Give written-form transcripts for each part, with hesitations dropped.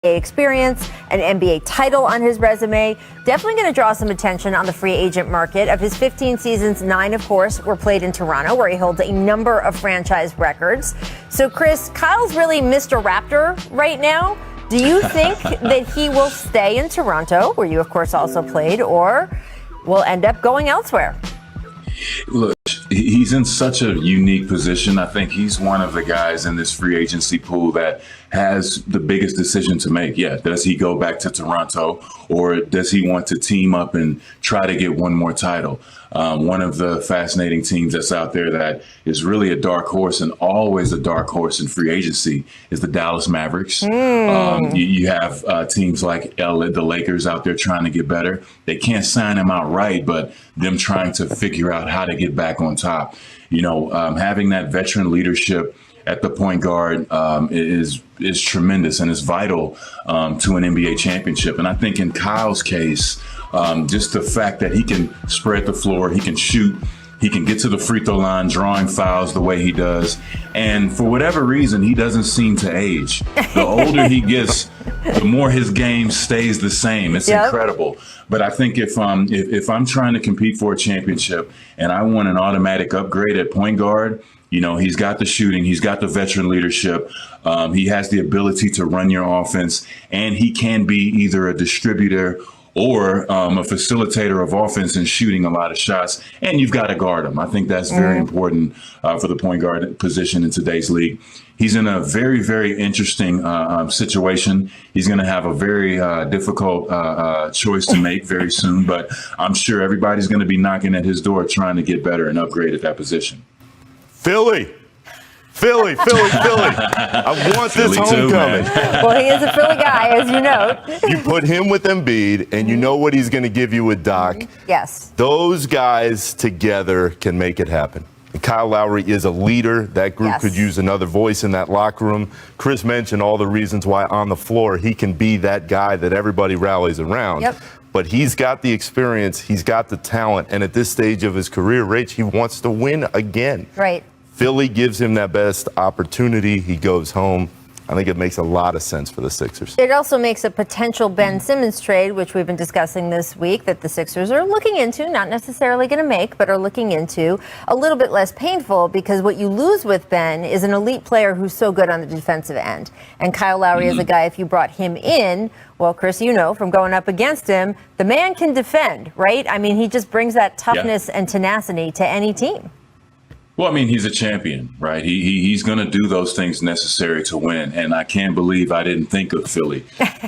experience, an NBA title on his resume. Definitely going to draw some attention on the free agent market. Of his 15 seasons, 9, of course, were played in Toronto, where he holds a number of franchise records. So, Chris, Kyle's really Mr. Raptor right now. Do you think that he will stay in Toronto, where you, of course, also played, or will end up going elsewhere? Look, he's in such a unique position. I think he's one of the guys in this free agency pool that has the biggest decision to make. Yeah, does he go back to Toronto, or does he want to team up and try to get one more title? One of the fascinating teams that's out there that is really a dark horse and always a dark horse in free agency is the Dallas Mavericks. You have teams like the Lakers out there trying to get better. They can't sign him outright, but them trying to figure out how to get back on top. You know, having that veteran leadership at the point guard is tremendous and is vital to an NBA championship. And I think in Kyle's case, just the fact that he can spread the floor, he can shoot, he can get to the free throw line, drawing fouls the way he does. And for whatever reason, he doesn't seem to age. The older he gets, the more his game stays the same. It's incredible. But I think if I'm trying to compete for a championship and I want an automatic upgrade at point guard, you know, he's got the shooting, he's got the veteran leadership, he has the ability to run your offense, and he can be either a distributor or a facilitator of offense and shooting a lot of shots, and you've got to guard him. I think that's very important for the point guard position in today's league. He's in a very, very interesting situation. He's going to have a very difficult choice to make very soon, but I'm sure everybody's going to be knocking at his door trying to get better and upgrade at that position. Philly. I want Philly this homecoming. Well, he is a Philly guy, as you know. You put him with Embiid, and you know what he's going to give you with Doc. Yes. Those guys together can make it happen. And Kyle Lowry is a leader. That group could use another voice in that locker room. Chris mentioned all the reasons why on the floor he can be that guy that everybody rallies around. Yep. But he's got the experience, he's got the talent, and at this stage of his career, Rach, he wants to win again. Right. Philly gives him that best opportunity. He goes home. I think it makes a lot of sense for the Sixers. It also makes a potential Ben Simmons trade, which we've been discussing this week, that the Sixers are looking into, not necessarily going to make, but are looking into, a little bit less painful, because what you lose with Ben is an elite player who's so good on the defensive end. And Kyle Lowry is a guy, if you brought him in, well, Chris, you know, from going up against him, the man can defend, right? I mean, he just brings that toughness and tenacity to any team. Well, I mean, he's a champion, right? He's going to do those things necessary to win. And I can't believe I didn't think of Philly.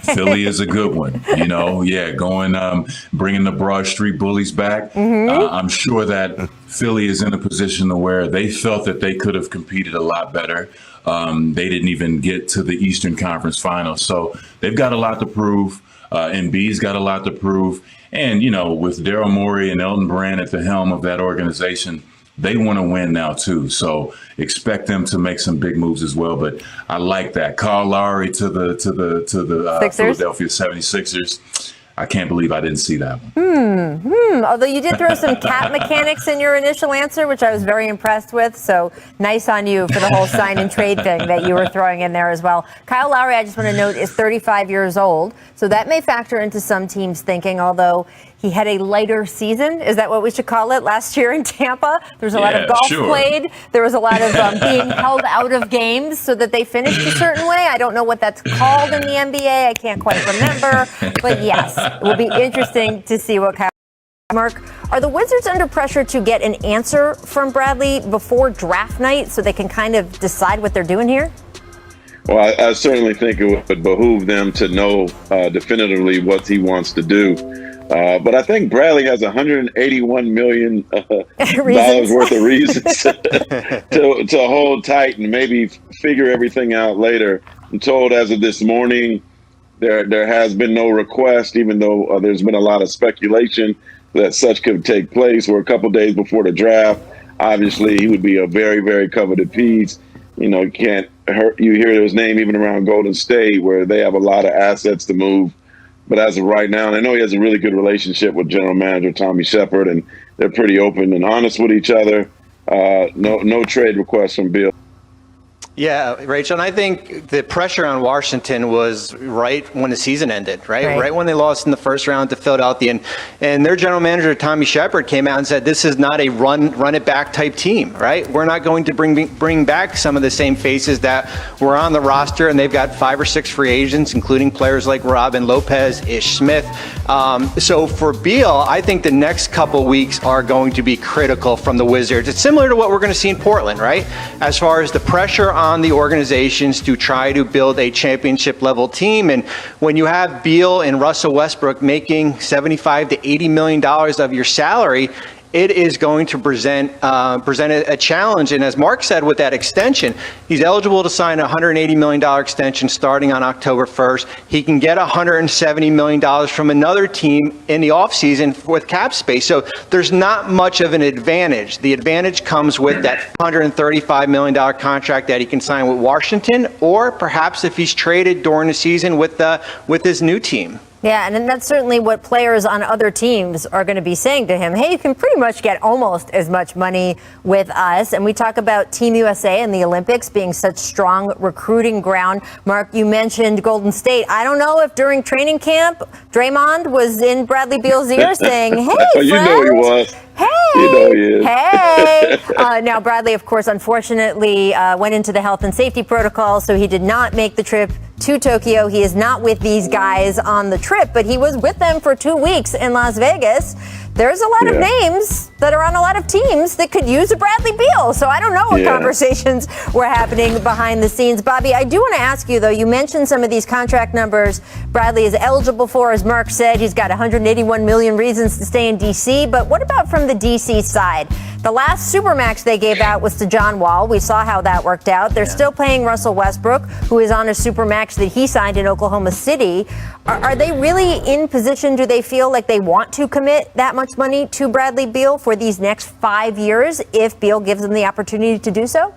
Philly is a good one, you know. Yeah, bringing the Broad Street Bullies back. I'm sure that Philly is in a position to where they felt that they could have competed a lot better. They didn't even get to the Eastern Conference Finals. So they've got a lot to prove. Embiid's got a lot to prove. And, you know, with Daryl Morey and Elton Brand at the helm of that organization, they want to win now, too. So expect them to make some big moves as well. But I like that. Kyle Lowry to the Philadelphia 76ers. I can't believe I didn't see that one. Although you did throw some cap mechanics in your initial answer, which I was very impressed with. So nice on you for the whole sign and trade thing that you were throwing in there as well. Kyle Lowry, I just want to note, is 35 years old. So that may factor into some teams' thinking, although he had a lighter season. Is that what we should call it? Last year in Tampa, there was a lot of golf played. There was a lot of being held out of games so that they finished a certain way. I don't know what that's called in the NBA. I can't quite remember. But yes, it will be interesting to see what Kyle. Mark, are the Wizards under pressure to get an answer from Bradley before draft night so they can kind of decide what they're doing here? Well, I certainly think it would behoove them to know definitively what he wants to do. But I think Bradley has $181 million worth of reasons to hold tight and maybe figure everything out later. I'm told as of this morning, there has been no request, even though there's been a lot of speculation that such could take place. We're a couple days before the draft. Obviously, he would be a very, very coveted piece. You know, you hear his name even around Golden State, where they have a lot of assets to move. But as of right now, and I know he has a really good relationship with general manager Tommy Shepard, and they're pretty open and honest with each other. No trade requests from Bill. Yeah, Rachel, and I think the pressure on Washington was right when the season ended, right when they lost in the first round to Philadelphia, and their general manager Tommy Shepard came out and said this is not a run it back type team, right? We're not going to bring back some of the same faces that were on the roster, and they've got 5 or 6 free agents, including players like Robin Lopez, Ish Smith. So for Beal, I think the next couple weeks are going to be critical from the Wizards. It's similar to what we're going to see in Portland, right? As far as the pressure on the organizations to try to build a championship level team. And when you have Beal and Russell Westbrook making $75 to $80 million of your salary, it is going to present a challenge. And as Mark said, with that extension, he's eligible to sign a $180 million extension starting on October 1st. He can get $170 million from another team in the offseason with cap space. So there's not much of an advantage. The advantage comes with that $135 million contract that he can sign with Washington, or perhaps if he's traded during the season with his new team. Yeah, and that's certainly what players on other teams are going to be saying to him. Hey, you can pretty much get almost as much money with us. And we talk about Team USA and the Olympics being such strong recruiting ground. Mark, you mentioned Golden State. I don't know if during training camp, Draymond was in Bradley Beal's ear saying, hey, friend. You know he was. Hey, you know he is. Hey. Now, Bradley, of course, unfortunately went into the health and safety protocol, so he did not make the trip to Tokyo. He is not with these guys on the trip, but he was with them for 2 weeks in Las Vegas. There's a lot of names that are on a lot of teams that could use a Bradley Beal. So I don't know what conversations were happening behind the scenes. Bobby, I do want to ask you, though, you mentioned some of these contract numbers Bradley is eligible for. As Mark said, he's got 181 million reasons to stay in D.C. But what about from the D.C. side? The last Supermax they gave out was to John Wall. We saw how that worked out. They're still paying Russell Westbrook, who is on a Supermax that he signed in Oklahoma City. Are they really in position? Do they feel like they want to commit that much money to Bradley Beal for these next 5 years if Beal gives them the opportunity to do so?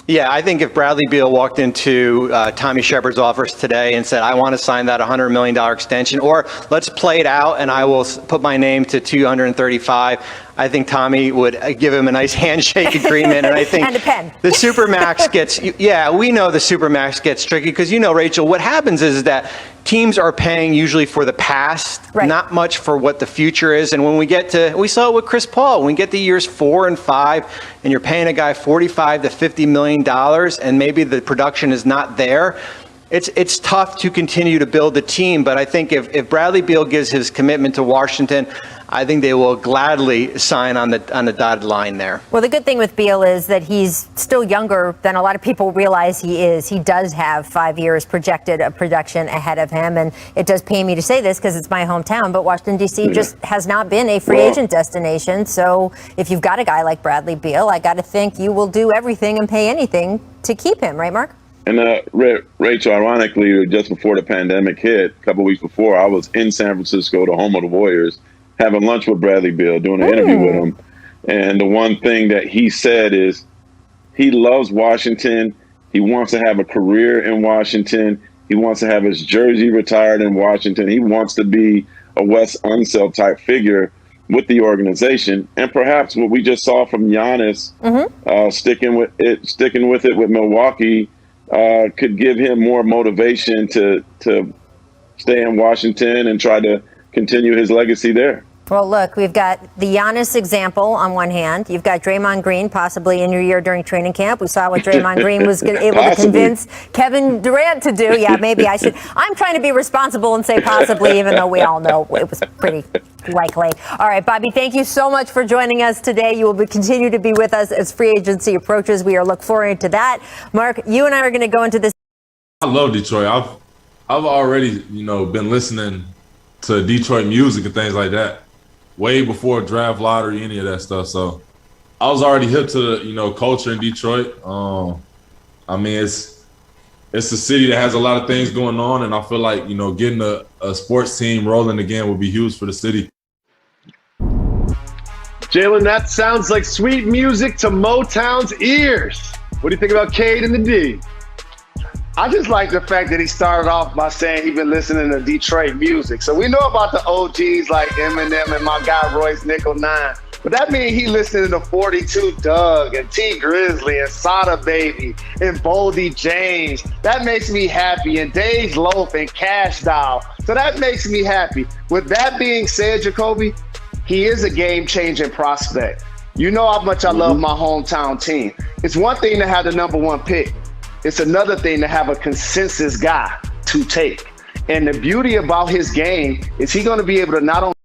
Yeah, I think if Bradley Beal walked into Tommy Shepard's office today and said, I want to sign that $100 million extension, or let's play it out and I will put my name to 235, I think Tommy would give him a nice handshake agreement. And I think and a pen. The Supermax gets, we know the Supermax gets tricky because, Rachel, what happens is that teams are paying usually for the past, not much for what the future is. And when we saw it with Chris Paul, when we get to years 4 and 5 and you're paying a guy $45 to $50 million and maybe the production is not there, it's tough to continue to build the team. But I think if Bradley Beal gives his commitment to Washington, I think they will gladly sign on the dotted line there. Well, the good thing with Beal is that he's still younger than a lot of people realize he is. He does have 5 years projected of production ahead of him. And it does pain me to say this because it's my hometown, but Washington, D.C. just has not been a free agent destination. So if you've got a guy like Bradley Beal, I got to think you will do everything and pay anything to keep him. Right, Mark? And Rachel, ironically, just before the pandemic hit, a couple of weeks before, I was in San Francisco, the home of the Warriors, having lunch with Bradley Beal, doing an interview with him. And the one thing that he said is he loves Washington. He wants to have a career in Washington. He wants to have his jersey retired in Washington. He wants to be a Wes Unseld type figure with the organization. And perhaps what we just saw from Giannis sticking with it with Milwaukee could give him more motivation to stay in Washington and try to continue his legacy there. Well, look, we've got the Giannis example on one hand. You've got Draymond Green possibly in your year during training camp. We saw what Draymond Green was able to convince Kevin Durant to do. Yeah, maybe I should. I'm trying to be responsible and say possibly, even though we all know it was pretty likely. All right, Bobby, thank you so much for joining us today. You will continue to be with us as free agency approaches. We are looking forward to that. Mark, you and I are going to go into this. I love Detroit. I've already, been listening to Detroit music and things like that way before draft lottery, any of that stuff. So I was already hip to the, culture in Detroit. I mean, it's a city that has a lot of things going on, and I feel like, getting a sports team rolling again would be huge for the city. Jalen, that sounds like sweet music to Motown's ears. What do you think about Cade and the D? I just like the fact that he started off by saying he's been listening to Detroit music. So we know about the OGs like Eminem and my guy Royce Nickel 9. But that means he listening to 42 Doug and T Grizzly and Sada Baby and Boldy James. That makes me happy. And Dave's Loaf and Cash Doll. So that makes me happy. With that being said, Jacoby, he is a game-changing prospect. You know how much I love my hometown team. It's one thing to have the number one pick. It's another thing to have a consensus guy to take. And the beauty about his game is he's going to be able to not only